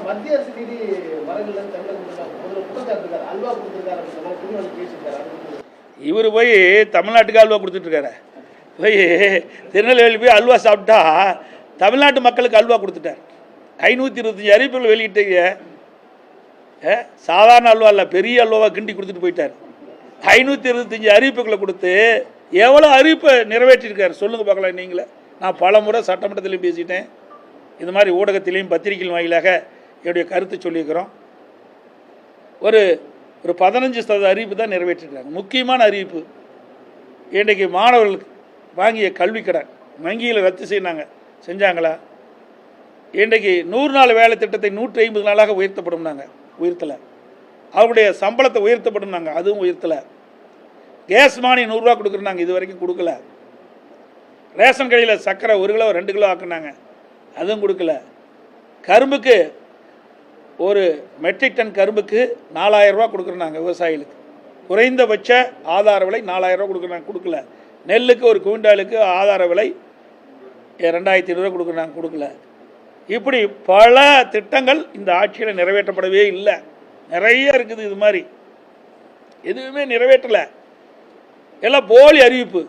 மத்திய அரசு நிதி வரவில்லை குற்றச்சாட்டு அல்வா கொடுத்திருக்காரு. இவர் போய் தமிழ்நாட்டுக்கு அல்வா கொடுத்துட்ருக்காரு. போய் திருநெல்வேலி போய் அல்வா சாப்பிட்டா தமிழ்நாட்டு மக்களுக்கு அல்வா கொடுத்துட்டார். 525 அறிவிப்புகள் வெளியிட்டீங்க. சாதாரண அல்வா இல்லை, பெரிய அல்வாவை கிண்டி கொடுத்துட்டு போயிட்டார். 525 அறிவிப்புகளை கொடுத்து எவ்வளோ அறிவிப்பை நிறைவேற்றியிருக்காரு சொல்லுங்கள் பார்க்கலாம். நீங்களே நான் பல முறை சட்டமன்றத்திலையும் பேசிட்டேன், இந்த மாதிரி ஊடகத்திலையும் பத்திரிகைகள் வாயிலாக என்னுடைய கருத்து சொல்லியிருக்கிறோம். ஒரு 15% அறிவிப்பு தான் நிறைவேற்றிருக்காங்க. முக்கியமான அறிவிப்பு, இன்றைக்கு மாணவர்களுக்கு வாங்கிய கல்வி கடன் வங்கியில் ரத்து செஞ்சாங்களா? இன்றைக்கு 100 நாள் வேலை திட்டத்தை 150 நாளாக உயர்த்தப்படும்னாங்க, உயர்த்தலை. அவருடைய சம்பளத்தை உயர்த்தப்படும்னாங்க, அதுவும் உயர்த்தலை. கேஸ் மானியம் 100 ரூபா கொடுக்குறாங்க, இது வரைக்கும் கொடுக்கல. ரேஷன் கடையில் சர்க்கரை 1 கிலோ 2 கிலோ ஆக்குனாங்க, அதுவும் கொடுக்கல. கரும்புக்கு ஒரு மெட்ரிக் டன் கரும்புக்கு 4000 ரூபா கொடுக்குறாங்க விவசாயிகளுக்கு. குறைந்தபட்ச ஆதார விலை 4000 ரூபா கொடுக்குறாங்க, கொடுக்கல. நெல்லுக்கு ஒரு குவிண்டாலுக்கு ஆதார விலை 2500 ரூபா கொடுக்குறாங்க, கொடுக்கல. இப்படி பல திட்டங்கள் இந்த ஆட்சியில் நிறைவேற்றப்படவே இல்லை. நிறைய இருக்குது, இது மாதிரி எதுவுமே நிறைவேற்றலை. எல்லாம் போலி அறிவிப்பு.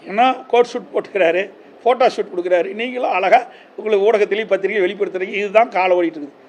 ஏன்னா கோட் ஷூட் போட்டுக்கிறாரு, ஃபோட்டோ ஷூட் கொடுக்குறாரு. நீங்களும் அழகாக உங்களுக்கு ஊடகத்திலையும் பத்திரிகை வெளிப்படுத்துறீங்க. இதுதான் காலம் ஓடிட்டு இருக்குது.